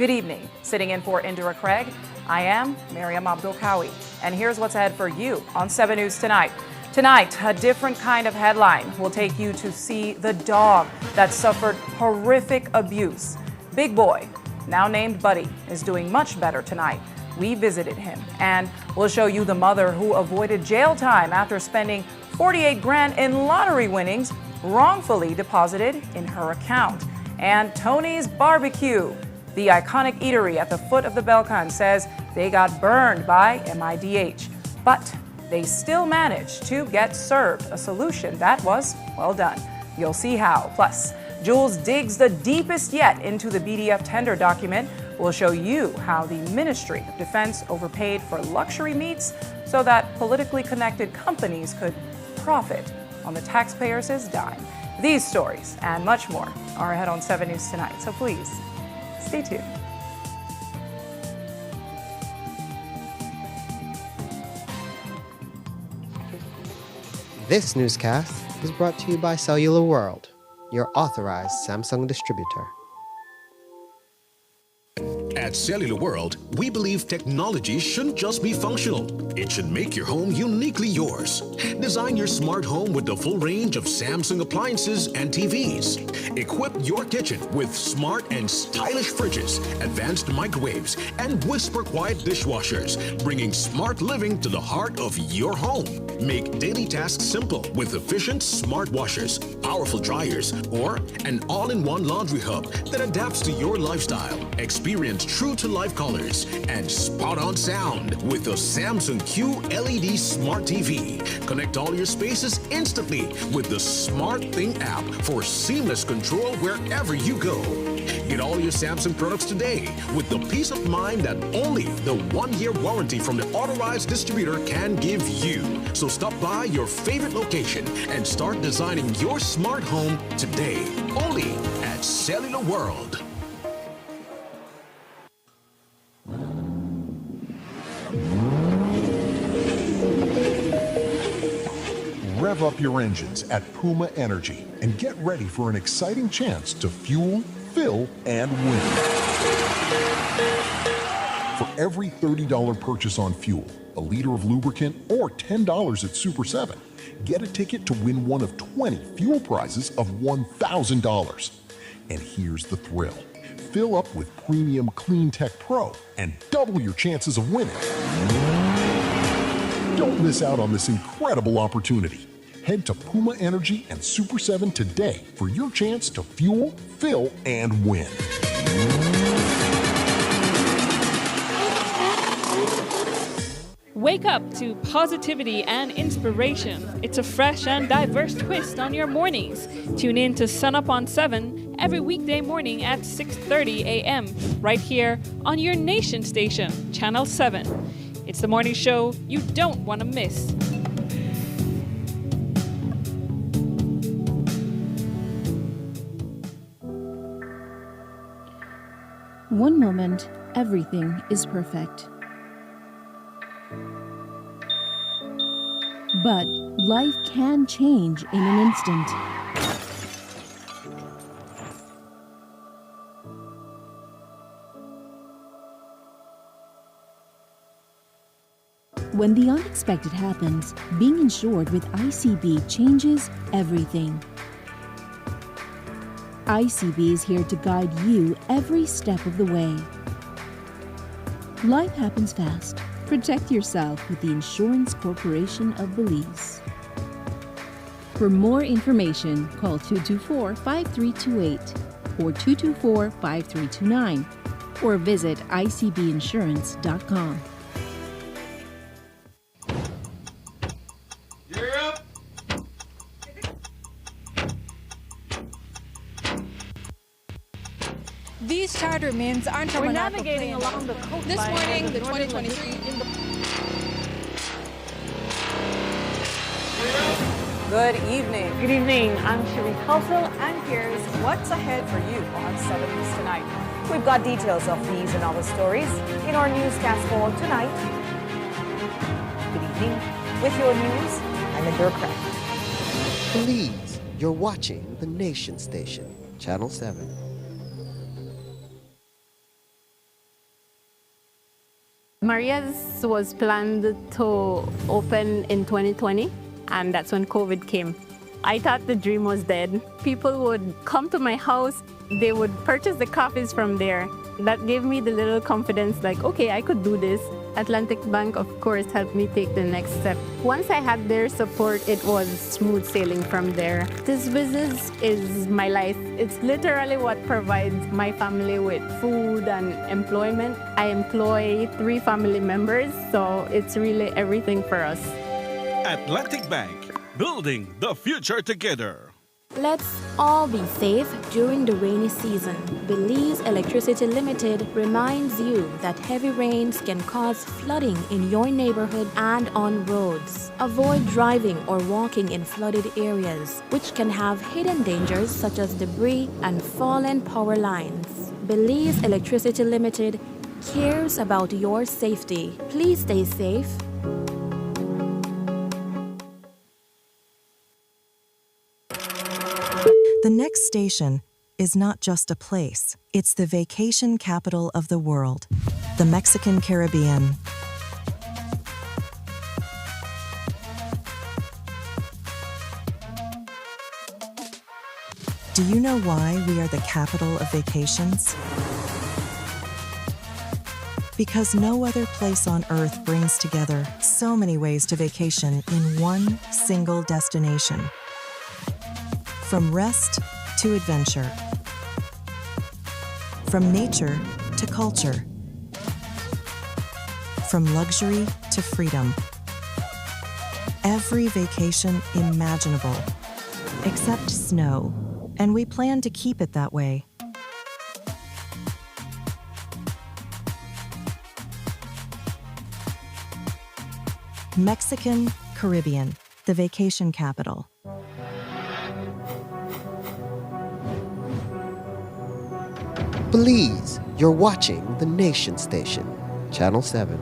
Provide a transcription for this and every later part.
Good evening. Sitting in for Indira Craig, I am Miriam Abdul-Kawi. And here's what's ahead for you on 7 News Tonight. Tonight, a different kind of headline will take you to see the dog that suffered horrific abuse. Big Boy, now named Buddy, is doing much better tonight. We visited him, and we'll show you the mother who avoided jail time after spending 48 grand in lottery winnings wrongfully deposited in her account. And Tony's Barbecue, the iconic eatery at the foot of the Belcan, says they got burned by MIDH, but they still managed to get served a solution that was well done. You'll see how. Plus, Jules digs the deepest yet into the BDF tender document. We'll show you how the Ministry of Defense overpaid for luxury meats so that politically connected companies could profit on the taxpayers' dime. These stories and much more are ahead on 7 News Tonight, so please stay tuned. This newscast is brought to you by Cellular World, your authorized Samsung distributor. At Cellular World, we believe technology shouldn't just be functional. It should make your home uniquely yours. Design your smart home with the full range of Samsung appliances and TVs. Equip your kitchen with smart and stylish fridges, advanced microwaves, and whisper-quiet dishwashers, bringing smart living to the heart of your home. Make daily tasks simple with efficient smart washers, powerful dryers, or an all-in-one laundry hub that adapts to your lifestyle. Experience true-to-life colors and spot-on sound with the Samsung Q LED Smart TV. Connect all your spaces instantly with the Smart Thing app for seamless control wherever you go. Get all your Samsung products today with the peace of mind that only the 1-year warranty from the authorized distributor can give you. So stop by your favorite location and start designing your smart home today, only at Cellular World. Rev up your engines at Puma Energy and get ready for an exciting chance to fuel, fill, and win. For every $30 purchase on fuel, a liter of lubricant, or $10 at Super 7, get a ticket to win one of 20 fuel prizes of $1,000. And here's the thrill. Fill up with premium Clean Tech Pro and double your chances of winning. Don't miss out on this incredible opportunity. Head to Puma Energy and Super 7 today for your chance to fuel, fill, and win. Wake up to positivity and inspiration. It's a fresh and diverse twist on your mornings. Tune in to Sun Up on 7 every weekday morning at 6:30 a.m. right here on your nation station, Channel 7. It's the morning show you don't want to miss. One moment, everything is perfect. But life can change in an instant. When the unexpected happens, being insured with ICB changes everything. ICB is here to guide you every step of the way. Life happens fast. Protect yourself with the Insurance Corporation of Belize. For more information, call 224-5328 or 224-5329 or visit icbinsurance.com. These charter means aren't We're navigating along the coast. This morning, the 2023 Good evening. Good evening. I'm Shireen Halsell, And here's what's ahead for you on 7 News Tonight. We've got details of these and other stories in our newscast for tonight. Good evening. With your news, I'm Indira Craig. Please, you're watching the Nation Station, Channel 7. Maria's was planned to open in 2020, and that's when COVID came. I thought the dream was dead. People would come to my house, they would purchase the coffees from there. That gave me the little confidence, like, okay, I could do this. Atlantic Bank, of course, helped me take the next step. Once I had their support, it was smooth sailing from there. This business is my life. It's literally what provides my family with food and employment. I employ 3 family members, so it's really everything for us. Atlantic Bank, building the future together. Let's all be safe during the rainy season. Belize Electricity Limited reminds you that heavy rains can cause flooding in your neighborhood and on roads. Avoid driving or walking in flooded areas, which can have hidden dangers such as debris and fallen power lines. Belize Electricity Limited cares about your safety. Please stay safe. The next station is not just a place, it's the vacation capital of the world, the Mexican Caribbean. Do you know why we are the capital of vacations? Because no other place on Earth brings together so many ways to vacation in one single destination. From rest to adventure. From nature to culture. From luxury to freedom. Every vacation imaginable, except snow, and we plan to keep it that way. Mexican Caribbean, the vacation capital. Belize, you're watching the Nation Station, Channel 7.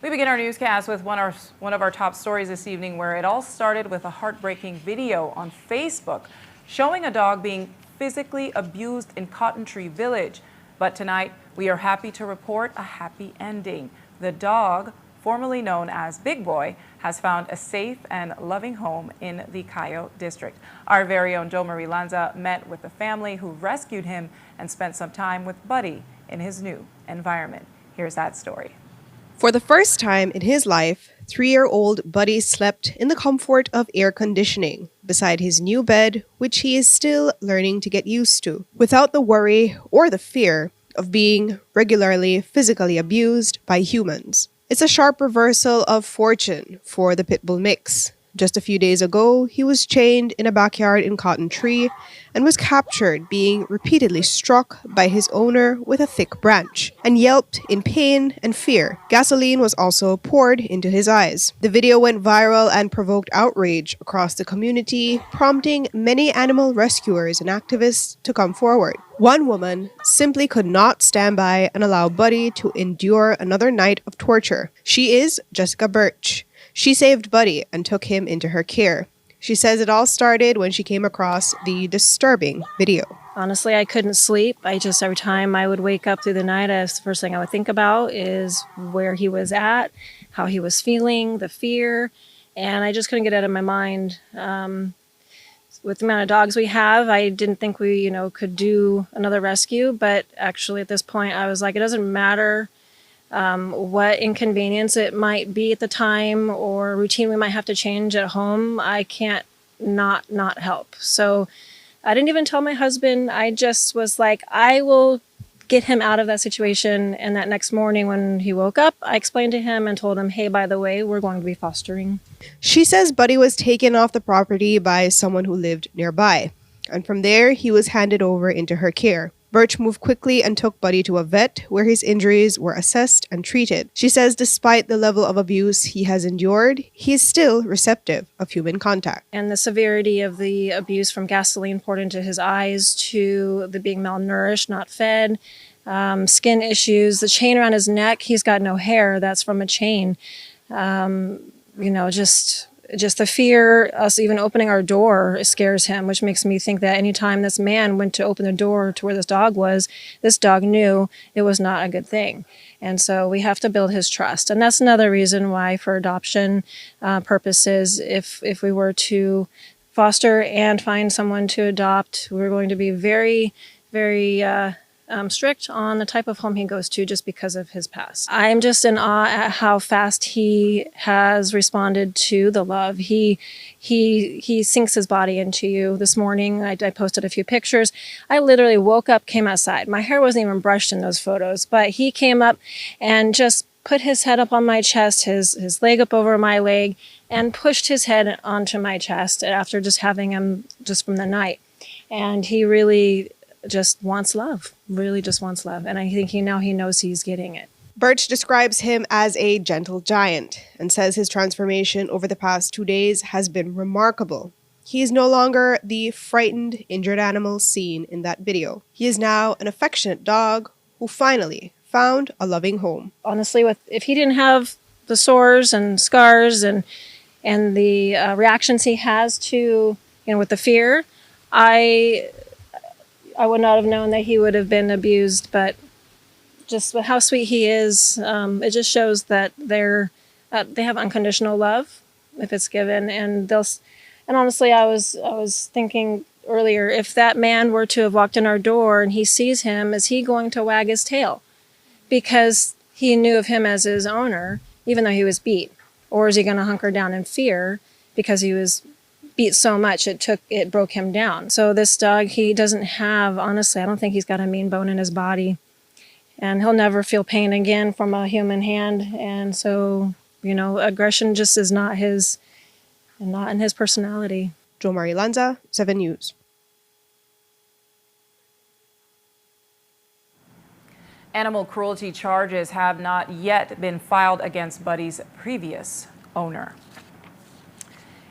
We begin our newscast with one of our top stories this evening, where it all started with a heartbreaking video on Facebook showing a dog being physically abused in Cotton Tree Village. But tonight, we are happy to report a happy ending. The dog, formerly known as Big Boy, has found a safe and loving home in the Cayo district. Our very own Jo Marie Lanza met with the family who rescued him and spent some time with Buddy in his new environment. Here's that story. For the first time in his life, 3-year-old Buddy slept in the comfort of air conditioning beside his new bed, which he is still learning to get used to, without the worry or the fear of being regularly physically abused by humans. It's a sharp reversal of fortune for the Pitbull mix. Just a few days ago, he was chained in a backyard in Cotton Tree and was captured being repeatedly struck by his owner with a thick branch and yelped in pain and fear. Gasoline was also poured into his eyes. The video went viral and provoked outrage across the community, prompting many animal rescuers and activists to come forward. One woman simply could not stand by and allow Buddy to endure another night of torture. She is Jessica Birch. She saved Buddy and took him into her care. She says it all started when she came across the disturbing video. Honestly, I couldn't sleep. Every time I would wake up through the night, the first thing I would think about is where he was at, how he was feeling, the fear, and I just couldn't get it out of my mind. With the amount of dogs we have, I didn't think we, could do another rescue, but actually at this point I was like, it doesn't matter what inconvenience it might be at the time or routine we might have to change at home. I can't not help. So I didn't even tell my husband. I just was like, I will get him out of that situation. And that next morning when he woke up, I explained to him and told him, hey, by the way, we're going to be fostering. She says Buddy was taken off the property by someone who lived nearby. And from there, he was handed over into her care. Birch moved quickly and took Buddy to a vet where his injuries were assessed and treated. She says despite the level of abuse he has endured, he is still receptive of human contact. And the severity of the abuse, from gasoline poured into his eyes to the being malnourished, not fed, skin issues, the chain around his neck, he's got no hair, that's from a chain. just the fear, us even opening our door, scares him, which makes me think that anytime this man went to open the door to where this dog was, this dog knew it was not a good thing. And so we have to build his trust. And that's another reason why, for adoption purposes, if we were to foster and find someone to adopt, we're going to be very, very strict on the type of home he goes to just because of his past. I'm just in awe at how fast he has responded to the love. He sinks his body into you. This morning, I posted a few pictures. I literally woke up, came outside. My hair wasn't even brushed in those photos, but he came up and just put his head up on my chest, his leg up over my leg, and pushed his head onto my chest after just having him just from the night. And he really just wants love, really just wants love. And I think he knows he's getting it. Birch describes him as a gentle giant and says his transformation over the past 2 days has been remarkable. He is no longer the frightened, injured animal seen in that video. He is now an affectionate dog who finally found a loving home. Honestly, if he didn't have the sores and scars and the reactions he has to, with the fear, I would not have known that he would have been abused. But just how sweet he is, it just shows that they have unconditional love if it's given. And honestly, I was thinking earlier, if that man were to have walked in our door and he sees him, is he going to wag his tail? Because he knew of him as his owner, even though he was beat. Or is he going to hunker down in fear because he was beat so much it broke him down? So this dog, he doesn't have, honestly, I don't think he's got a mean bone in his body. And he'll never feel pain again from a human hand. And so, aggression just is not in his personality. Jo Marie Lanza, 7 News. Animal cruelty charges have not yet been filed against Buddy's previous owner.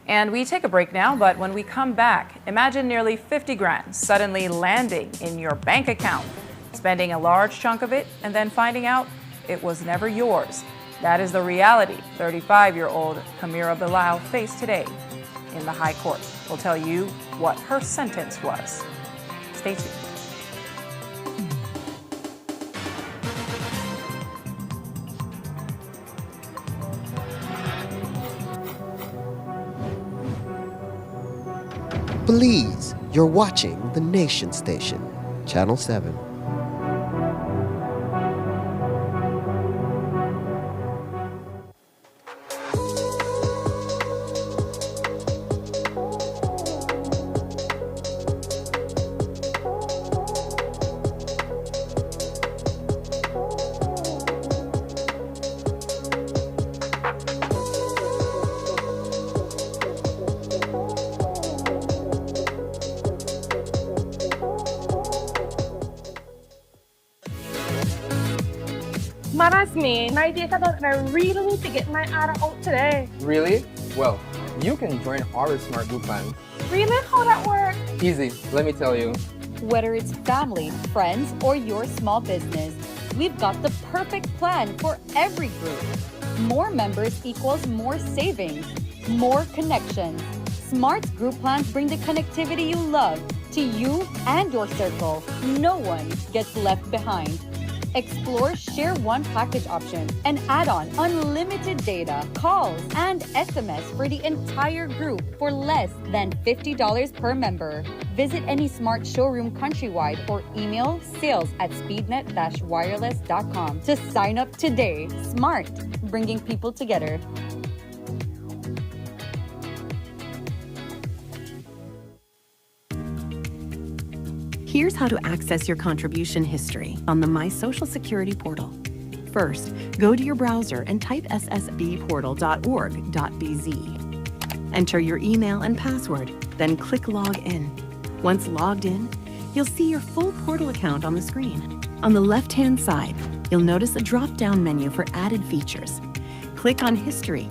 And we take a break now, but when we come back, imagine nearly 50 grand suddenly landing in your bank account, spending a large chunk of it, and then finding out it was never yours. That is the reality 35-year-old Kamira Bilal faced today in the High Court. We'll tell you what her sentence was. Stay tuned. Please, you're watching the Nation Station, Channel 7. That's me. My day got done and I really need to get my order out today. Really? Well, you can join our Smart Group plan. Really? How that work? Easy, let me tell you. Whether it's family, friends, or your small business, we've got the perfect plan for every group. More members equals more savings, more connections. Smart Group plans bring the connectivity you love to you and your circle. No one gets left behind. Explore Share One package option and add on unlimited data, calls, and SMS for the entire group for less than $50 per member. Visit any Smart showroom countrywide or email sales@speednet-wireless.com to sign up today. Smart, bringing people together. Here's how to access your contribution history on the My Social Security portal. First, go to your browser and type ssbportal.org.bz. Enter your email and password, then click Log In. Once logged in, you'll see your full portal account on the screen. On the left-hand side, you'll notice a drop-down menu for added features. Click on History.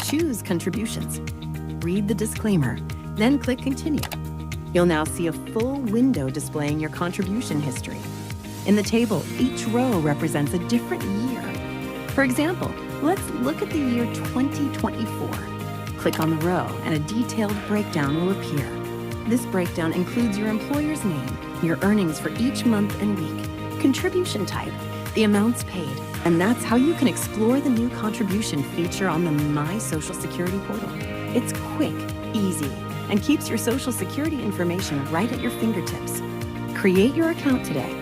Choose Contributions. Read the disclaimer, then click Continue. You'll now see a full window displaying your contribution history. In the table, each row represents a different year. For example, let's look at the year 2024. Click on the row and a detailed breakdown will appear. This breakdown includes your employer's name, your earnings for each month and week, contribution type, the amounts paid, and that's how you can explore the new contribution feature on the My Social Security portal. It's quick, easy, and keeps your Social Security information right at your fingertips. Create your account today.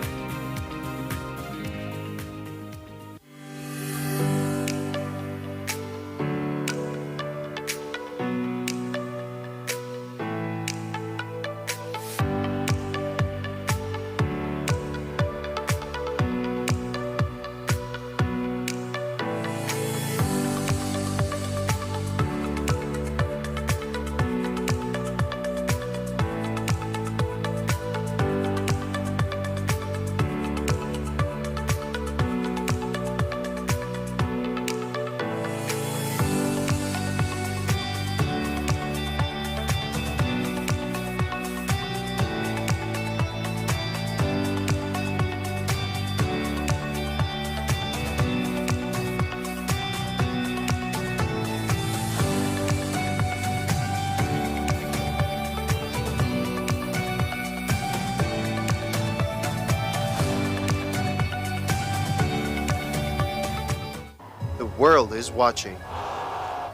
The world is watching.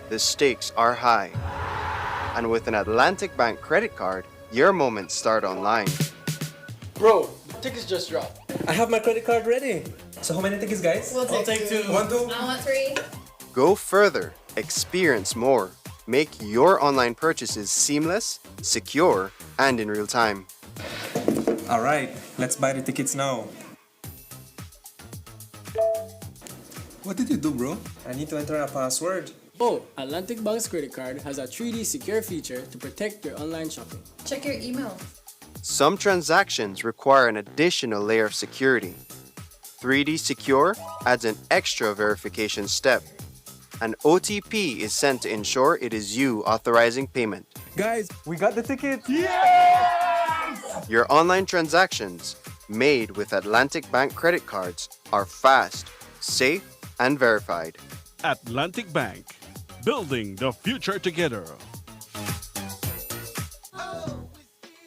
The stakes are high. And with an Atlantic Bank credit card, your moments start online. Bro, the tickets just dropped. I have my credit card ready. So how many tickets, guys? We'll take two. 1, 2. I want 3. Go further, experience more. Make your online purchases seamless, secure, and in real time. All right, let's buy the tickets now. What did you do, bro? I need to enter a password. Oh, Atlantic Bank's credit card has a 3D secure feature to protect your online shopping. Check your email. Some transactions require an additional layer of security. 3D Secure adds an extra verification step. An OTP is sent to ensure it is you authorizing payment. Guys, we got the tickets! Yes! Your online transactions, made with Atlantic Bank credit cards, are fast, safe, and verified. Atlantic Bank, building the future together.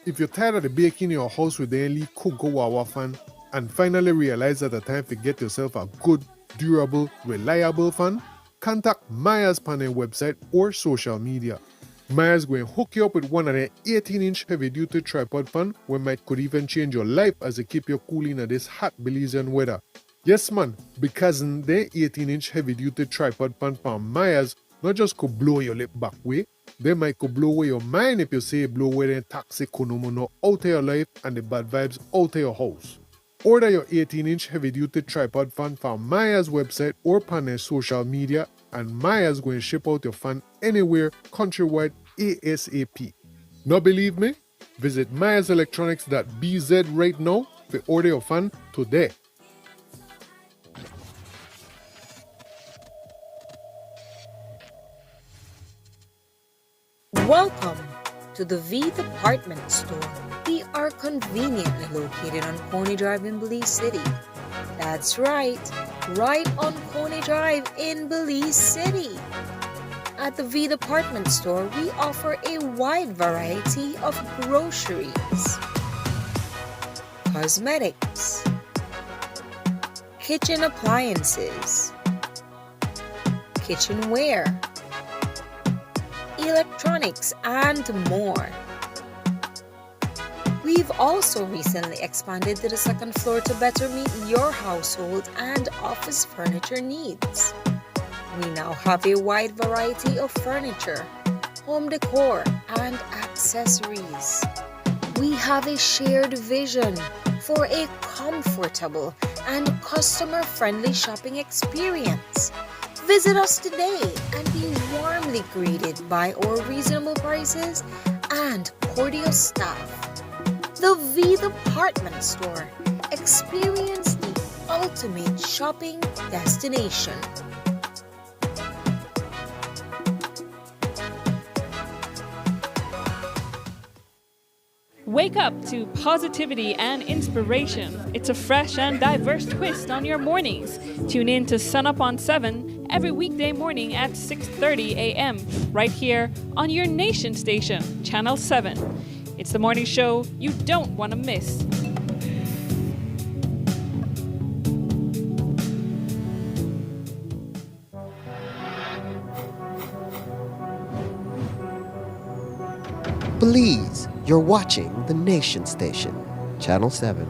If you're tired of the baking in your house with the only Kunko Wawa fan and finally realize that the time to get yourself a good, durable, reliable fan, contact Maya's panel website or social media. Maya's going to hook you up with one of their 18-inch heavy-duty tripod fan where might could even change your life as they keep you cool in this hot Belizean weather. Yes man, because their 18-inch heavy-duty tripod fan from Maya's not just could blow your lip back way, they might could blow away your mind if you say blow away the toxic konomono out of your life and the bad vibes out of your house. Order your 18-inch heavy-duty tripod fan from Maya's website or on their social media, and Maya's going to ship out your fan anywhere countrywide ASAP. Not believe me? Visit mayaselectronics.bz right now to order your fan today. Welcome to the V Department Store. We are conveniently located on Coney Drive in Belize City. That's right on Coney Drive in Belize City. At the V Department Store, we offer a wide variety of groceries, cosmetics, kitchen appliances, kitchenware, electronics, and more. We've also recently expanded to the second floor to better meet your household and office furniture needs. We now have a wide variety of furniture, home decor, and accessories. We have a shared vision for a comfortable and customer-friendly shopping experience. Visit us today and be warmly greeted by our reasonable prices and cordial staff. The V Department Store. Experience the ultimate shopping destination. Wake up to positivity and inspiration. It's a fresh and diverse twist on your mornings. Tune in to Sun Up on 7 every weekday morning at 6:30 a.m. right here on your nation station, Channel 7. It's the morning show you don't want to miss. Please, you're watching the Nation Station, Channel 7.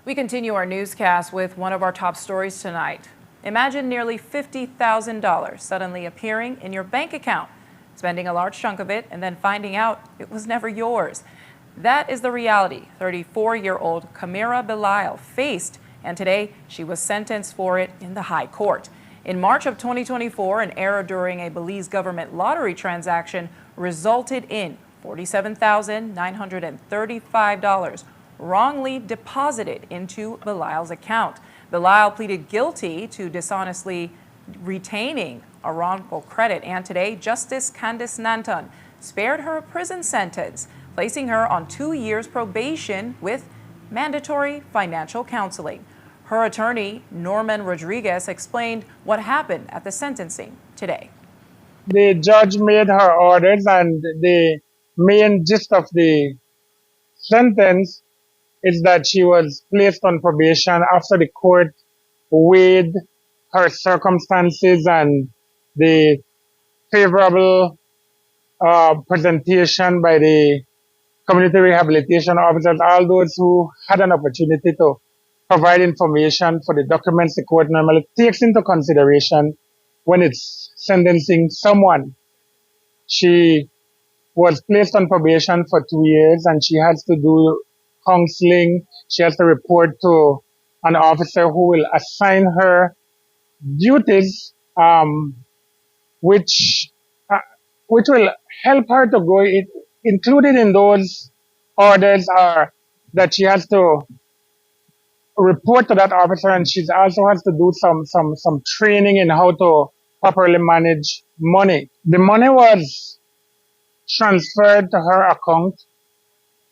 We continue our newscast with one of our top stories tonight. Imagine nearly $50,000 suddenly appearing in your bank account, spending a large chunk of it and then finding out it was never yours. That is the reality 34-year-old Kamira Belisle faced, and today she was sentenced for it in the High Court. In March of 2024, an error during a Belize government lottery transaction resulted in $47,935 wrongly deposited into Belisle's account. Belisle pleaded guilty to dishonestly retaining a wrongful credit, and today Justice Candice Nanton spared her a prison sentence, placing her on 2 years probation with mandatory financial counseling. Her attorney, Norman Rodriguez, explained what happened at the sentencing today. The judge made her orders, and the main gist of the sentence is that she was placed on probation after the court weighed her circumstances and the favorable presentation by the community rehabilitation officers, all those who had an opportunity to provide information for the documents the court normally takes into consideration when it's sentencing someone. She was placed on probation for 2 years, and she has to do counseling. She has to report to an officer who will assign her duties, which will help her to go. Included in those orders are that she has to report to that officer, and she also has to do some training in how to properly manage money. The money was transferred to her account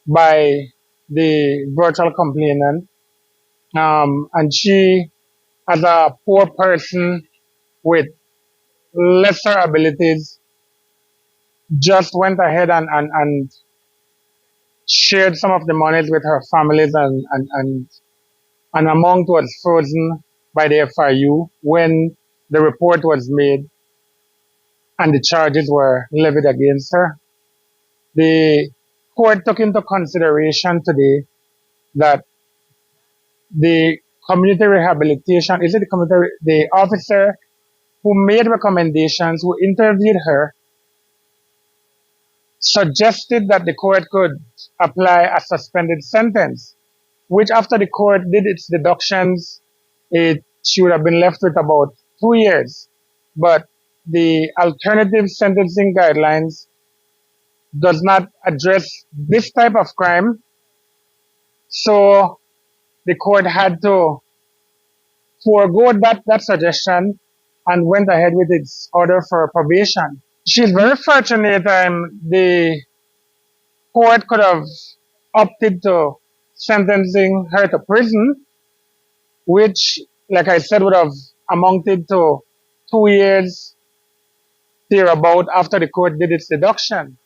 by the virtual complainant, and she, as a poor person with lesser abilities, just went ahead and shared some of the monies with her families, and an amount was frozen by the FIU when the report was made and the charges were levied against her. The court took into consideration today that the community rehabilitation, the officer who made recommendations, who interviewed her, suggested that the court could apply a suspended sentence, which after the court did its deductions, she would have been left with about 2 years. But the alternative sentencing guidelines does not address this type of crime, so the court had to forego that suggestion and went ahead with its order for probation. She's very fortunate. The court could have opted to sentencing her to prison, which, like I said, would have amounted to 2 years thereabout after the court did its deduction.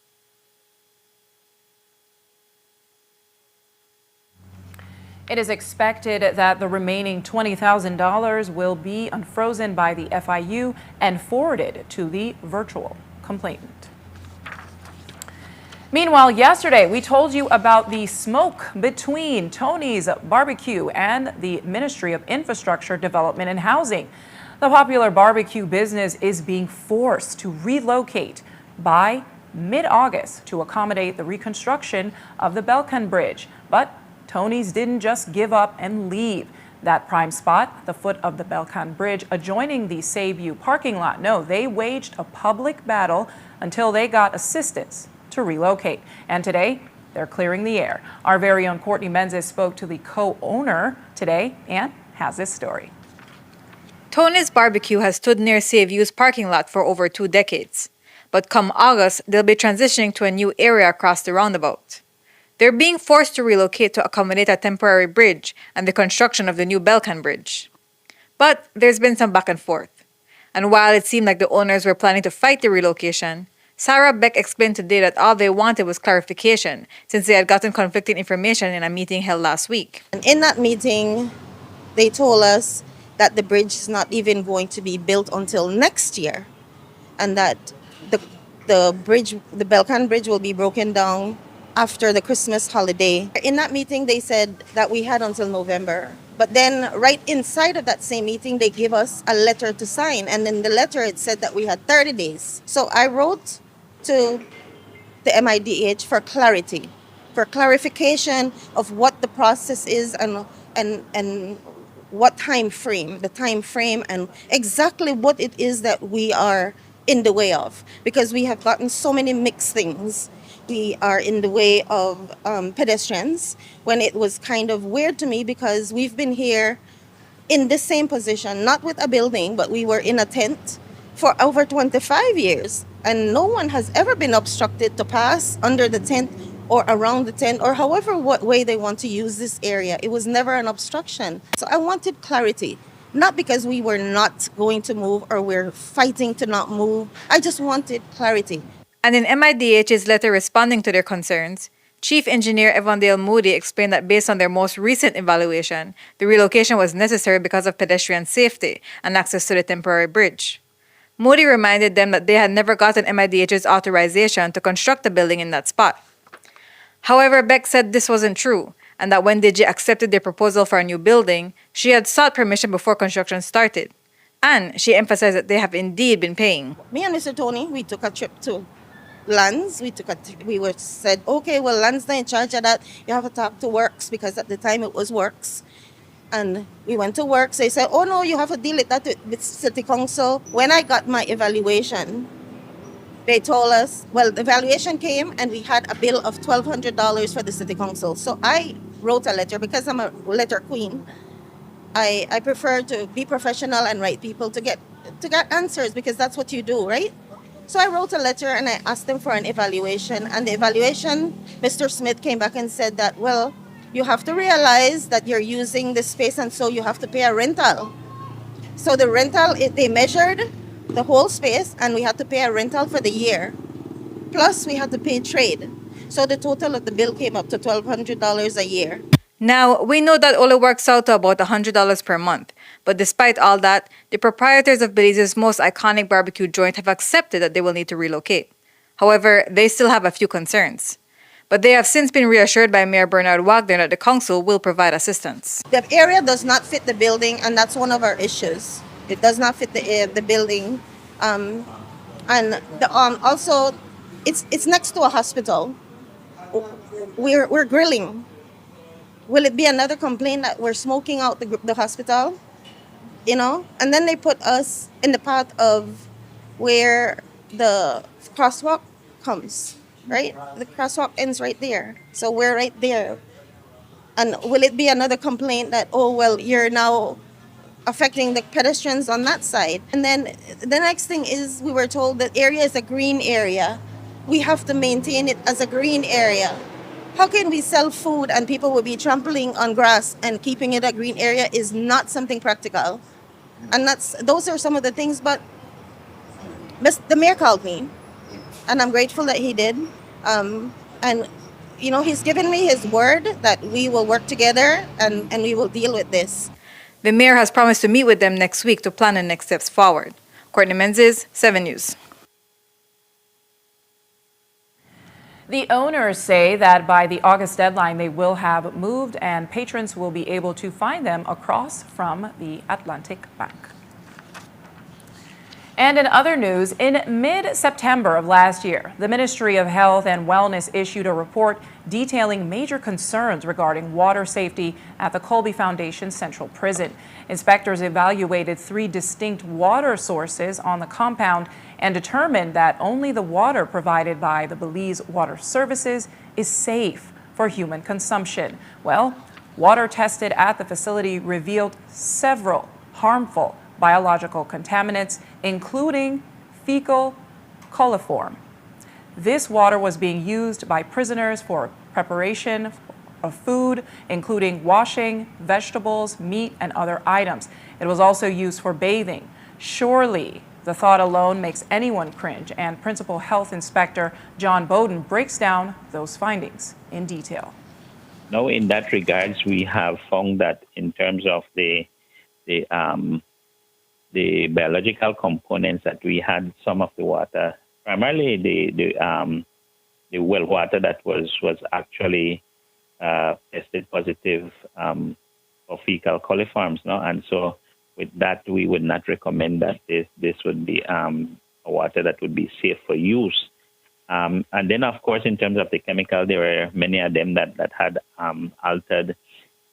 It is expected that the remaining $20,000 will be unfrozen by the FIU and forwarded to the virtual complainant. Meanwhile, yesterday we told you about the smoke between Tony's Barbecue and the Ministry of Infrastructure Development and Housing. The popular barbecue business is being forced to relocate by mid-August to accommodate the reconstruction of the Belcan Bridge. But Tony's didn't just give up and leave that prime spot at the foot of the Belcan Bridge adjoining the Sayview parking lot. No, they waged a public battle until they got assistance to relocate. And today, they're clearing the air. Our very own Courtney Menzies spoke to the co-owner today and has this story. Tony's Barbecue has stood near Sayview's parking lot for over 2 decades. But come August, they'll be transitioning to a new area across the roundabout. They're being forced to relocate to accommodate a temporary bridge and the construction of the new Belcan Bridge. But there's been some back and forth. And while it seemed like the owners were planning to fight the relocation, Sarah Beck explained today that all they wanted was clarification, since they had gotten conflicting information in a meeting held last week. And in that meeting, they told us that the bridge is not even going to be built until next year, and that the bridge, the Belcan Bridge, will be broken down after the Christmas holiday. In that meeting, they said that we had until November. But then right inside of that same meeting, they give us a letter to sign. And in the letter, it said that we had 30 days. So I wrote to the MIDH for clarity, for clarification of what the process is and what time frame, and exactly what it is that we are in the way of. Because we have gotten so many mixed things. We are in the way of pedestrians, when it was kind of weird to me because we've been here in the same position, not with a building, but we were in a tent for over 25 years. And no one has ever been obstructed to pass under the tent or around the tent or however what way they want to use this area. It was never an obstruction. So I wanted clarity, not because we were not going to move or we're fighting to not move. I just wanted clarity. And in MIDH's letter responding to their concerns, Chief Engineer Evandale Moody explained that based on their most recent evaluation, the relocation was necessary because of pedestrian safety and access to the temporary bridge. Moody reminded them that they had never gotten MIDH's authorization to construct a building in that spot. However, Beck said this wasn't true, and that when DG accepted their proposal for a new building, she had sought permission before construction started. And she emphasized that they have indeed been paying. Me and Mr. Tony, we took a trip to Lands. We were said, okay, well, Lands not in charge of that. You have to talk to Works, because at the time it was Works. And we went to Works. They said, oh no, you have to deal with that with City Council. When I got my evaluation, they told us, well, the evaluation came and we had a bill of $1,200 for the City Council. So I wrote a letter, because I'm a letter queen. I prefer to be professional and write people to get answers, because that's what you do, right? So I wrote a letter and I asked them for an evaluation. And the evaluation, Mr. Smith came back and said that, well, you have to realize that you're using this space and so you have to pay a rental. So the rental, they measured the whole space and we had to pay a rental for the year. Plus we had to pay trade. So the total of the bill came up to $1,200 a year. Now, we know that only works out to about $100 per month. But despite all that, the proprietors of Belize's most iconic barbecue joint have accepted that they will need to relocate. However, they still have a few concerns. But they have since been reassured by Mayor Bernard Wagner that the council will provide assistance. The area does not fit the building, and that's one of our issues. It does not fit the building. Also, it's next to a hospital. We're grilling. Will it be another complaint that we're smoking out the hospital? You know? And then they put us in the path of where the crosswalk comes, right? The crosswalk ends right there. So we're right there. And will it be another complaint that, oh, well, you're now affecting the pedestrians on that side? And then the next thing is we were told that area is a green area. We have to maintain it as a green area. How can we sell food and people will be trampling on grass and keeping it a green area is not something practical. And those are some of the things, but the mayor called me and I'm grateful that he did. And, you know, he's given me his word that we will work together and we will deal with this. The mayor has promised to meet with them next week to plan the next steps forward. Courtney Menzies, 7 News. The owners say that by the August deadline, they will have moved and patrons will be able to find them across from the Atlantic Bank. And in other news, in mid-September of last year, the Ministry of Health and Wellness issued a report detailing major concerns regarding water safety at the Colby Foundation Central Prison. Inspectors evaluated 3 distinct water sources on the compound and determined that only the water provided by the Belize Water Services is safe for human consumption. Well, water tested at the facility revealed several harmful biological contaminants, including fecal coliform. This water was being used by prisoners for preparation of food, including washing vegetables, meat, and other items. It was also used for bathing. Surely, the thought alone makes anyone cringe, and Principal Health Inspector John Bowden breaks down those findings in detail. Now, in that regards, we have found that in terms of the biological components that we had, some of the water, primarily the well water that was actually tested positive for fecal coliforms, no? And so with that, we would not recommend that this would be a water that would be safe for use. And then, of course, in terms of the chemical, there were many of them that had altered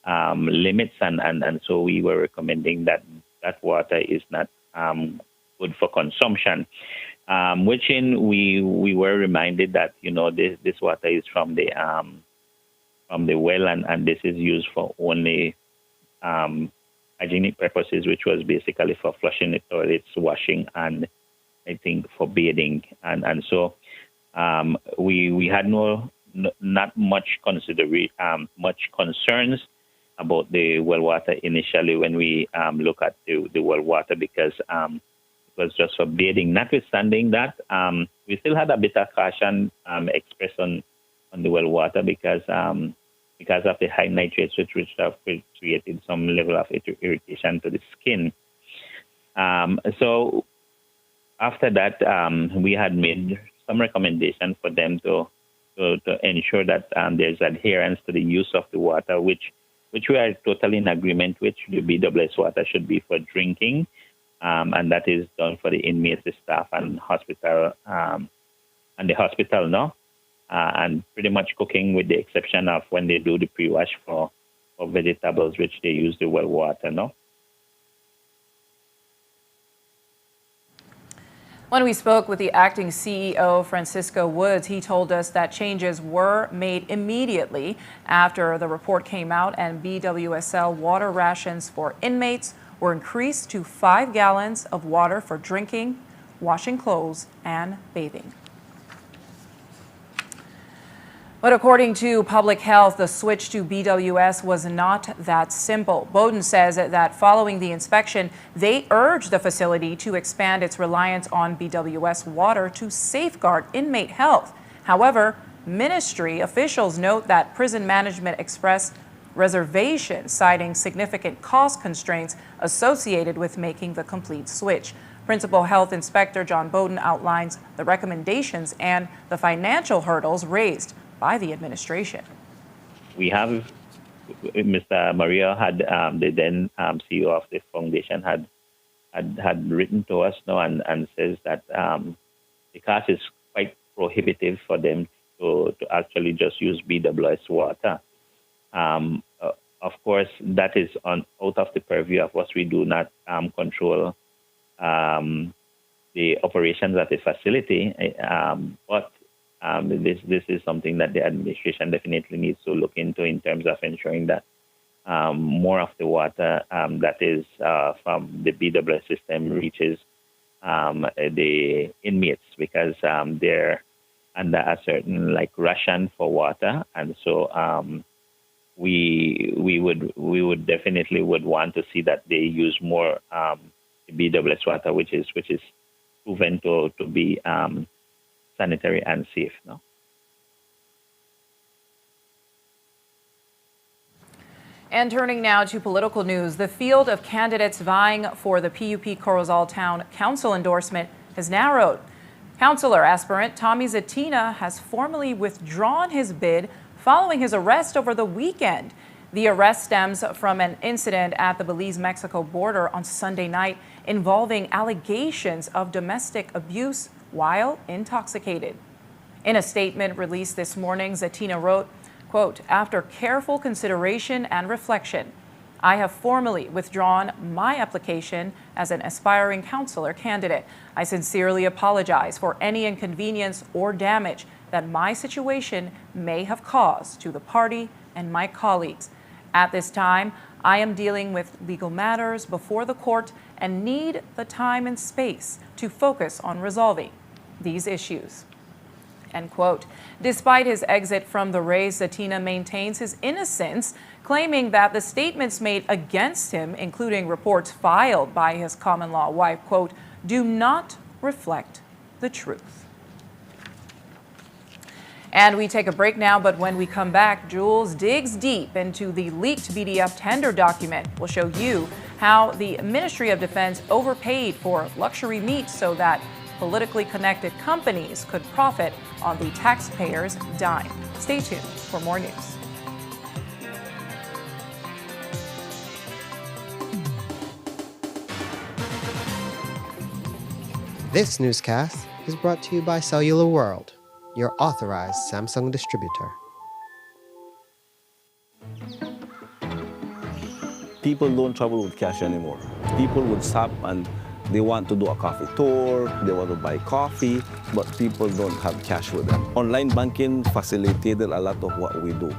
limits, and so we were recommending that water is not good for consumption. Which we were reminded that this water is from the well, and this is used for only hygienic purposes, which was basically for flushing the toilets, washing, and I think for bathing. And so we had not much concerns about the well water initially when we look at the well water, because it was just for bathing. Notwithstanding that, we still had a bit of caution expressed on the well water because of the high nitrates, which have created some level of irritation to the skin. So after that, we had made some recommendation for them to ensure that there's adherence to the use of the water, which we are totally in agreement with. The BWS water should be for drinking, and that is done for the inmates, the staff, and hospital, and the hospital, no? And pretty much cooking, with the exception of when they do the pre-wash for vegetables, which they use the well water, no? When we spoke with the acting CEO, Francisco Woods, he told us that changes were made immediately after the report came out, and BWSL water rations for inmates were increased to 5 gallons of water for drinking, washing clothes, and bathing. But according to Public Health, the switch to BWS was not that simple. Bowden says that following the inspection, they urged the facility to expand its reliance on BWS water to safeguard inmate health. However, ministry officials note that prison management expressed reservations, citing significant cost constraints associated with making the complete switch. Principal Health Inspector John Bowden outlines the recommendations and the financial hurdles raised by the administration. We have Mr. Maria had the then CEO of the foundation had written to us now and says that the cost is quite prohibitive for them to actually just use BWS water. Of course, that is out of the purview of us. We do not control the operations at the facility, but this is something that the administration definitely needs to look into in terms of ensuring that more of the water that is from the BWS system reaches the inmates, because they're under a certain ration for water, and so we would definitely want to see that they use more BWS water, which is proven to be sanitary and safe. No? And turning now to political news, the field of candidates vying for the PUP Corozal Town Council endorsement has narrowed. Councilor aspirant Tommy Zatina has formally withdrawn his bid following his arrest over the weekend. The arrest stems from an incident at the Belize-Mexico border on Sunday night involving allegations of domestic abuse while intoxicated. In a statement released this morning, Zatina wrote, quote, "After careful consideration and reflection, I have formally withdrawn my application as an aspiring councilor candidate. I sincerely apologize for any inconvenience or damage that my situation may have caused to the party and my colleagues. At this time, I am dealing with legal matters before the court and need the time and space to focus on resolving these issues." end quote. Despite his exit from the race, Atina maintains his innocence, claiming that the statements made against him, including reports filed by his common-law wife, quote, do not reflect the truth. And we take a break now, but when we come back, Jules digs deep into the leaked BDF tender document. We'll show you how the Ministry of Defense overpaid for luxury meat so that politically connected companies could profit on the taxpayers' dime. Stay tuned for more news. This newscast is brought to you by Cellular World, your authorized Samsung distributor. People don't travel with cash anymore. People would stop and they want to do a coffee tour, they want to buy coffee, but people don't have cash with them. Online banking facilitated a lot of what we do.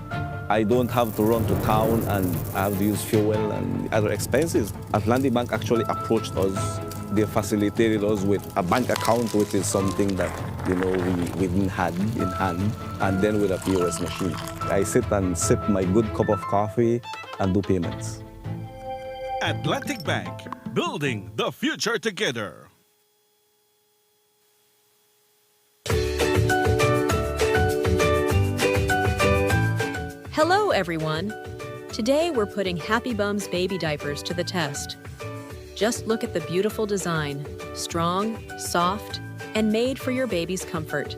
I don't have to run to town and I have to use fuel and other expenses. Atlantic Bank actually approached us. They facilitated us with a bank account, which is something that we didn't have in hand, and then with a POS machine. I sit and sip my good cup of coffee and do payments. Atlantic Bank, building the future together. Hello, everyone. Today we're putting Happy Bums baby diapers to the test. Just look at the beautiful design, strong, soft, and made for your baby's comfort.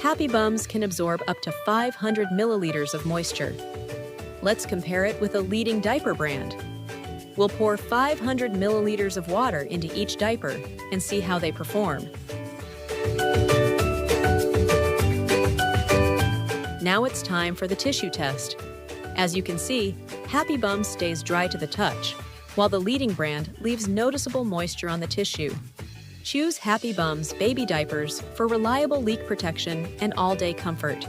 Happy Bums can absorb up to 500 milliliters of moisture. Let's compare it with a leading diaper brand. We'll pour 500 milliliters of water into each diaper and see how they perform. Now it's time for the tissue test. As you can see, Happy Bums stays dry to the touch, while the leading brand leaves noticeable moisture on the tissue. Choose Happy Bums baby diapers for reliable leak protection and all-day comfort.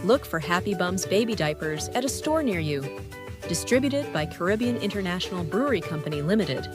Look for Happy Bums baby diapers at a store near you. Distributed by Caribbean International Brewery Company Limited.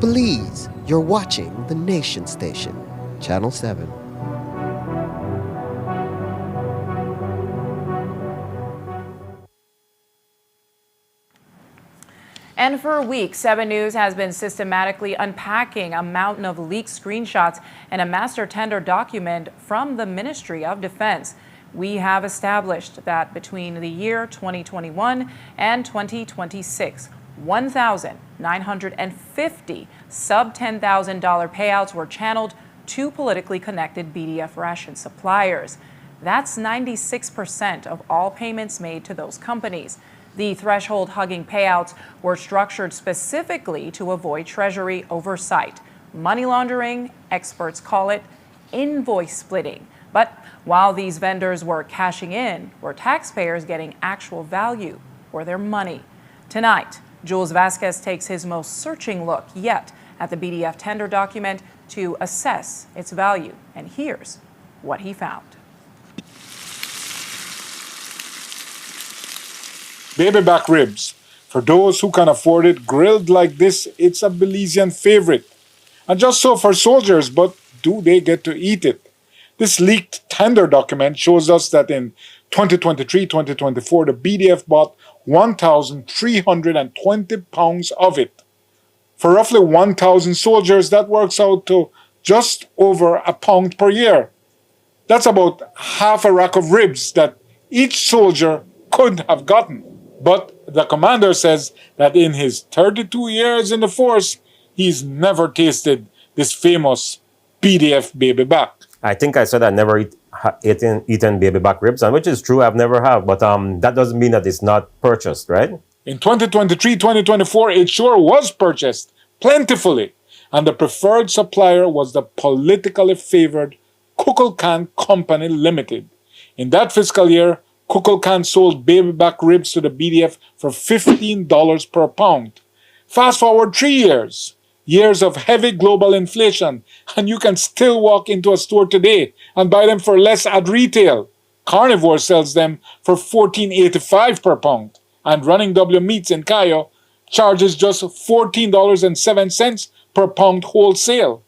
Please, you're watching the Nation Station, Channel 7. And for a week, 7 News has been systematically unpacking a mountain of leaked screenshots and a master tender document from the Ministry of Defense. We have established that between the year 2021 and 2026, 1,950 sub-$10,000 payouts were channeled to politically connected BDF ration suppliers. That's 96% of all payments made to those companies. The threshold-hugging payouts were structured specifically to avoid Treasury oversight. Money laundering, experts call it invoice splitting. But while these vendors were cashing in, were taxpayers getting actual value for their money? Tonight, Jules Vasquez takes his most searching look yet at the BDF tender document to assess its value. And here's what he found. Baby back ribs. For those who can afford it, grilled like this, it's a Belizean favorite. And just so for soldiers, but do they get to eat it? This leaked tender document shows us that in 2023-2024, the BDF bought 1,320 pounds of it. For roughly 1,000 soldiers, that works out to just over a pound per year. That's about half a rack of ribs that each soldier could have gotten. But the commander says that in his 32 years in the force, he's never tasted this famous BDF baby back. I think I said I never eaten baby back ribs, and which is true, I've never have, but that doesn't mean that it's not purchased, right? In 2023-2024, it sure was purchased plentifully, and the preferred supplier was the politically favored Kukulkan Company Limited. In that fiscal year, Kukulkan sold baby back ribs to the BDF for $15 per pound. Fast forward 3 years, years of heavy global inflation, and you can still walk into a store today and buy them for less at retail. Carnivore sells them for $14.85 per pound, and Running W Meats in Cayo charges just $14.07 per pound wholesale.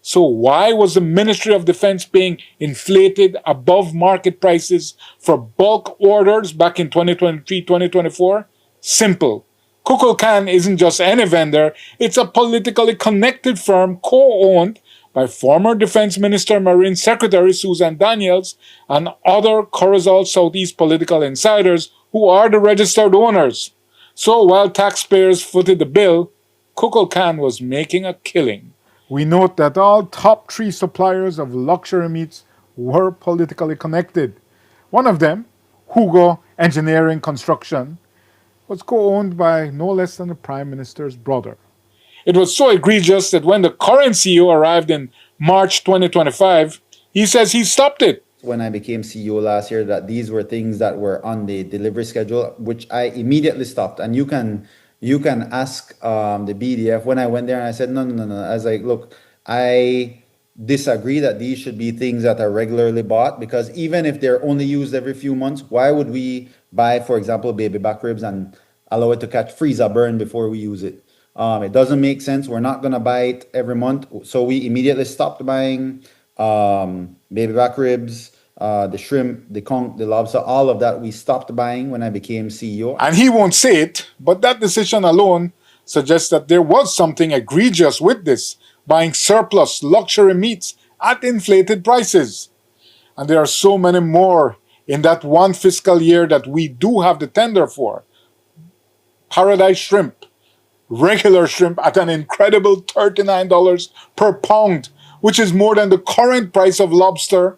So why was the Ministry of Defense paying inflated above market prices for bulk orders back in 2023-2024? Simple. Kukulkan isn't just any vendor, it's a politically connected firm co-owned by former Defense Minister Marine Secretary Susan Daniels and other Corozal Southeast political insiders who are the registered owners. So while taxpayers footed the bill, Kukulkan was making a killing. We note that all top 3 suppliers of luxury meats were politically connected. One of them, Hugo Engineering Construction, was co-owned by no less than the Prime Minister's brother. It was so egregious that when the current CEO arrived in March 2025, he says he stopped it. When I became CEO last year, that these were things that were on the delivery schedule, which I immediately stopped. And you can ask the BDF. When I went there and I said, no. I was like, look, I disagree that these should be things that are regularly bought, because even if they're only used every few months, why would we buy, for example, baby back ribs and allow it to catch freezer burn before we use it? It doesn't make sense. We're not going to buy it every month. So we immediately stopped buying baby back ribs, the shrimp, the conch, the lobster, all of that we stopped buying when I became CEO. And he won't say it, but that decision alone suggests that there was something egregious with this, buying surplus luxury meats at inflated prices. And there are so many more in that one fiscal year that we do have the tender for. Paradise shrimp, regular shrimp at an incredible $39 per pound, which is more than the current price of lobster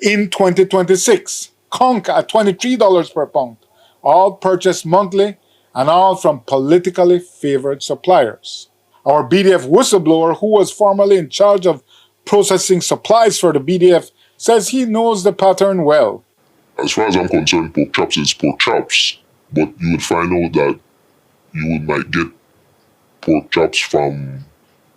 in 2026. Conch at $23 per pound, all purchased monthly and all from politically favored suppliers. Our BDF whistleblower, who was formerly in charge of processing supplies for the BDF, says he knows the pattern well. As far as I'm concerned, pork chops is pork chops, but you would find out that you might get pork chops from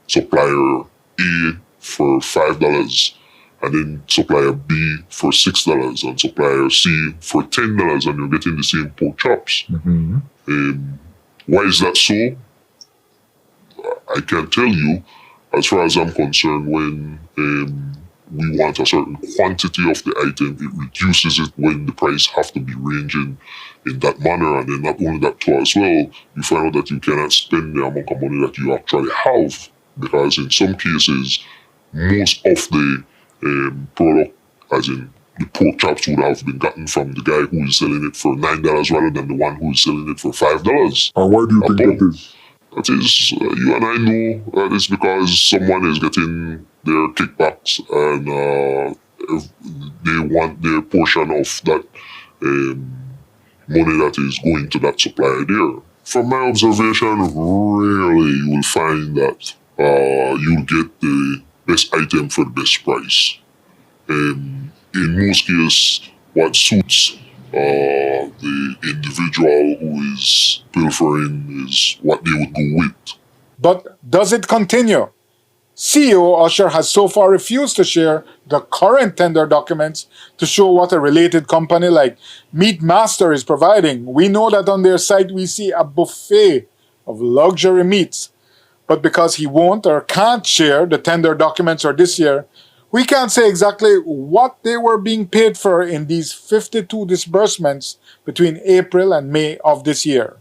supplier A for $5, and then supplier B for $6, and supplier C for $10, and you're getting the same pork chops. Why is that so? I can tell you, as far as I'm concerned, when we want a certain quantity of the item, it reduces it when the price have to be ranging in that manner. And then not only that too as well, you find out that you cannot spend the amount of money that you actually have, because in some cases, most of the product, as in the pork chops, would have been gotten from the guy who is selling it for $9 rather than the one who is selling it for $5. And why do you think that is? That is, you and I know that it's because someone is getting their kickbacks and if they want their portion of that money that is going to that supplier there. From my observation, rarely you will find that you'll get the best item for the best price. In most cases, what suits the individual who is pilfering is what they would go with. But does it continue? CEO Usher has so far refused to share the current tender documents to show what a related company like Meat Master is providing. We know that on their site we see a buffet of luxury meats. But because he won't or can't share the tender documents for this year, we can't say exactly what they were being paid for in these 52 disbursements between April and May of this year.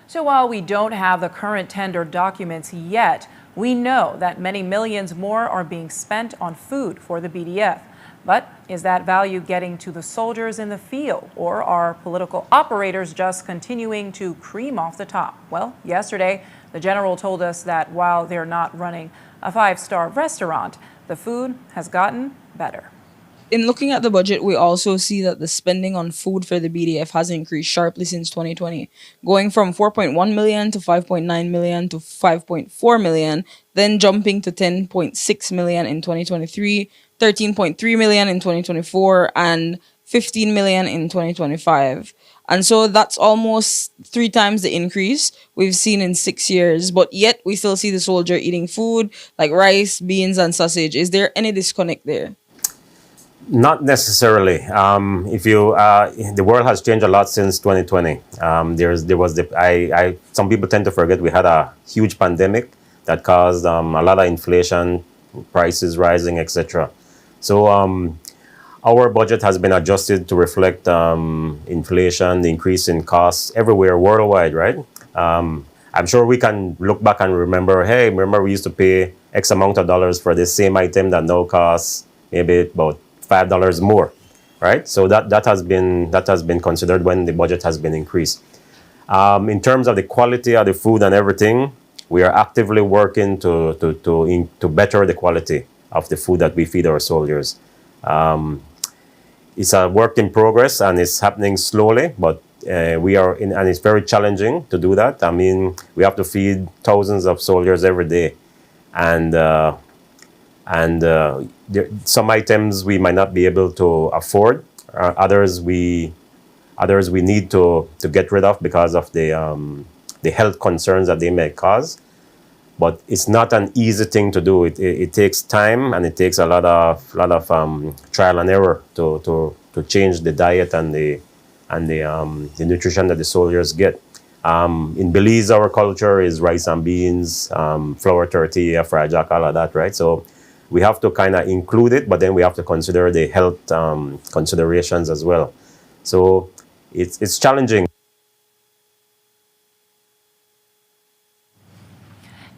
So while we don't have the current tender documents yet, we know that many millions more are being spent on food for the BDF. But is that value getting to the soldiers in the field, or are political operators just continuing to cream off the top? Well, yesterday, the general told us that while they're not running a five-star restaurant, the food has gotten better. In looking at the budget, we also see that the spending on food for the BDF has increased sharply since 2020, going from 4.1 million to 5.9 million to 5.4 million, then jumping to 10.6 million in 2023, 13.3 million in 2024, and 15 million in 2025. And so that's almost 3 times the increase we've seen in 6 years. But yet we still see the soldier eating food like rice, beans, and sausage. Is there any disconnect there? Not necessarily. If you, the world has changed a lot since 2020. Some people tend to forget we had a huge pandemic that caused a lot of inflation, prices rising, etc. So our budget has been adjusted to reflect inflation, the increase in costs everywhere worldwide, right? I'm sure we can look back and remember, hey, remember we used to pay X amount of dollars for this same item that now costs maybe about $5 more, right? So that has been considered when the budget has been increased. In terms of the quality of the food and everything, we are actively working to better the quality of the food that we feed our soldiers. It's a work in progress and it's happening slowly, but and it's very challenging to do that. I mean, we have to feed thousands of soldiers every day, and some items we might not be able to afford. Others we need to get rid of because of the health concerns that they may cause. But it's not an easy thing to do. It takes time and it takes a lot of trial and error to change the diet and the nutrition that the soldiers get. In Belize, our culture is rice and beans, flour tortilla, fried jack, all of that, right? So we have to kind of include it, but then we have to consider the health considerations as well. So it's challenging.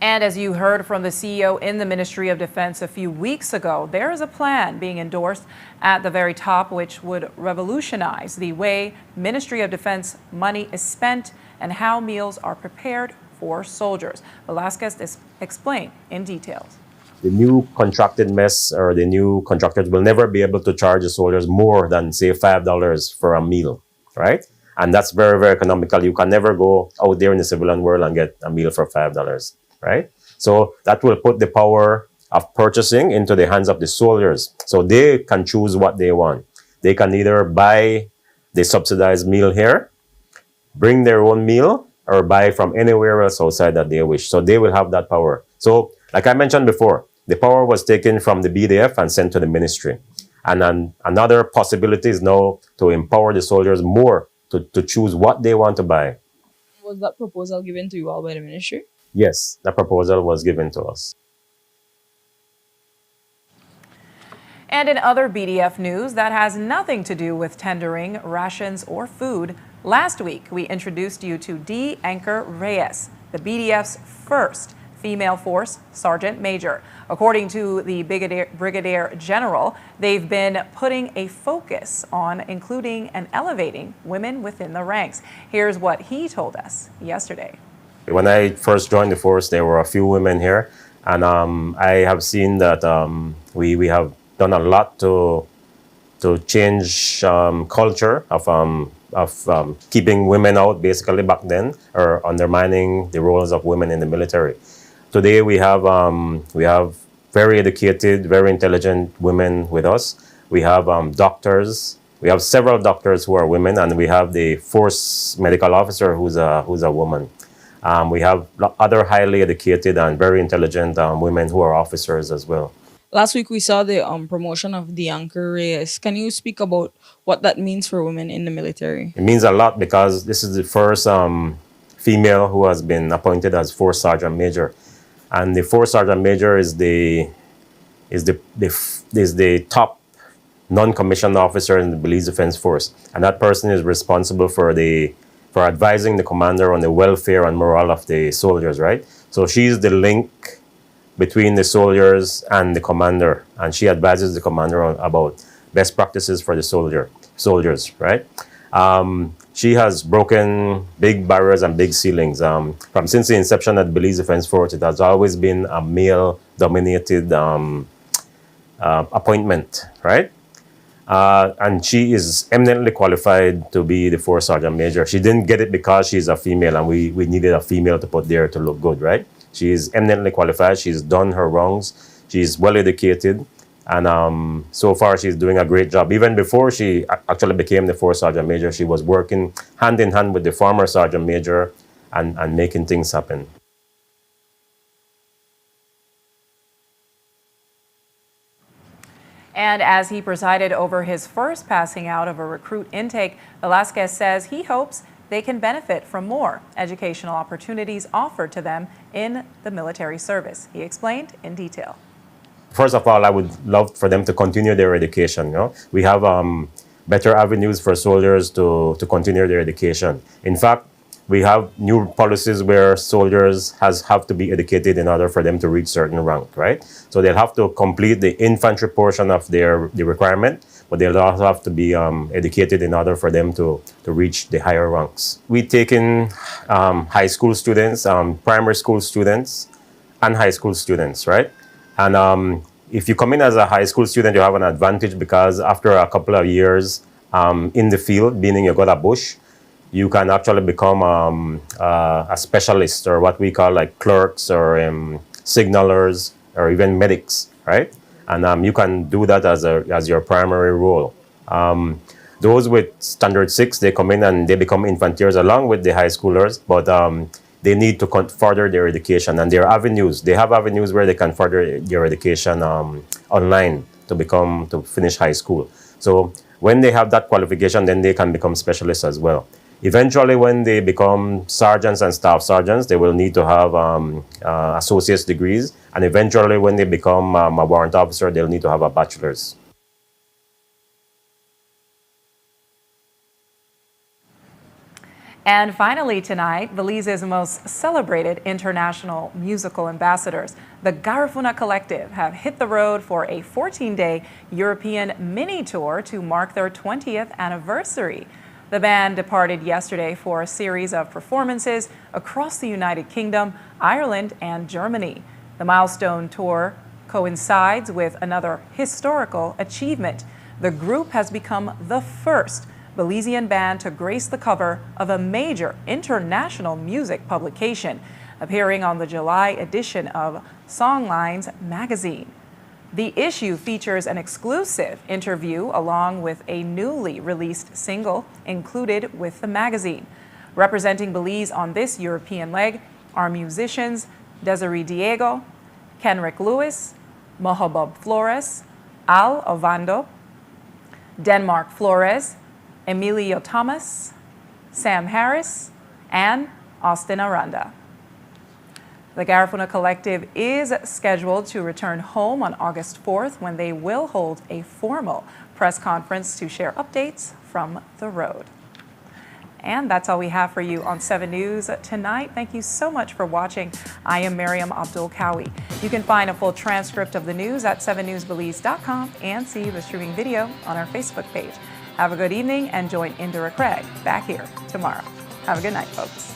And as you heard from the CEO in the Ministry of Defense a few weeks ago, there is a plan being endorsed at the very top which would revolutionize the way Ministry of Defense money is spent and how meals are prepared for soldiers. Velasquez explained in details. The new contracted mess or the new contractors will never be able to charge the soldiers more than, say, $5 for a meal, right? And that's very, very economical. You can never go out there in the civilian world and get a meal for $5. Right? So that will put the power of purchasing into the hands of the soldiers. So they can choose what they want. They can either buy the subsidized meal here, bring their own meal, or buy from anywhere else outside that they wish. So they will have that power. So like I mentioned before, the power was taken from the BDF and sent to the ministry. And then another possibility is now to empower the soldiers more to choose what they want to buy. Was that proposal given to you all by the ministry? Yes, the proposal was given to us. And in other BDF news that has nothing to do with tendering rations or food, last week we introduced you to D. Anchor Reyes, the BDF's first female force sergeant major. According to the Brigadier General, they've been putting a focus on including and elevating women within the ranks. Here's what he told us yesterday. When I first joined the force, there were a few women here, and I have seen that we have done a lot to change culture of keeping women out basically back then, or undermining the roles of women in the military. Today we have very educated, very intelligent women with us. We have doctors. We have several doctors who are women, and we have the force medical officer who's a woman. We have other highly educated and very intelligent women who are officers as well. Last week we saw the promotion of the Anchor Reyes. Can you speak about what that means for women in the military? It means a lot because this is the first female who has been appointed as Force Sergeant Major, and the Force Sergeant Major is the top non-commissioned officer in the Belize Defense Force, and that person is responsible for advising the commander on the welfare and morale of the soldiers. Right, so she's the link between the soldiers and the commander, and she advises the commander about best practices for the soldiers, right? She has broken big barriers and big ceilings. Since the inception of the Belize Defense Force, it has always been a male-dominated appointment, right? And she is eminently qualified to be the Force Sergeant Major. She didn't get it because she's a female, and we needed a female to put there to look good, right? She is eminently qualified. She's done her wrongs. She's well educated. And so far, she's doing a great job. Even before she actually became the Force Sergeant Major, she was working hand in hand with the former Sergeant Major and making things happen. And as he presided over his first passing out of a recruit intake, Velasquez says he hopes they can benefit from more educational opportunities offered to them in the military service. He explained in detail. First of all, I would love for them to continue their education. You know? We have better avenues for soldiers to continue their education. In fact, we have new policies where soldiers have to be educated in order for them to reach certain rank, right? So they'll have to complete the infantry portion of the requirement, but they'll also have to be educated in order for them to reach the higher ranks. We take in high school students, primary school students, and high school students, right? And if you come in as a high school student, you have an advantage because after a couple of years in the field, meaning you got a bush, you can actually become a specialist, or what we call like clerks or signalers or even medics, right? And you can do that as your primary role. Those with Standard 6, they come in and they become infanteers along with the high schoolers, but they need to further their education, and there are avenues. They have avenues where they can further their education online to finish high school. So when they have that qualification, then they can become specialists as well. Eventually, when they become sergeants and staff sergeants, they will need to have associate's degrees, and eventually, when they become a warrant officer, they'll need to have a bachelor's. And finally tonight, Belize's most celebrated international musical ambassadors, the Garifuna Collective, have hit the road for a 14-day European mini tour to mark their 20th anniversary. The band departed yesterday for a series of performances across the United Kingdom, Ireland, and Germany. The milestone tour coincides with another historical achievement. The group has become the first Belizean band to grace the cover of a major international music publication, appearing on the July edition of Songlines magazine. The issue features an exclusive interview along with a newly released single included with the magazine. Representing Belize on this European leg are musicians Desiree Diego, Kenrick Lewis, Mohabub Flores, Al Ovando, Denmark Flores, Emilio Thomas, Sam Harris, and Austin Aranda. The Garifuna Collective is scheduled to return home on August 4th when they will hold a formal press conference to share updates from the road. And that's all we have for you on 7 News tonight. Thank you so much for watching. I am Miriam Abdul-Kawi. You can find a full transcript of the news at 7newsbelize.com and see the streaming video on our Facebook page. Have a good evening and join Indira Craig back here tomorrow. Have a good night, folks.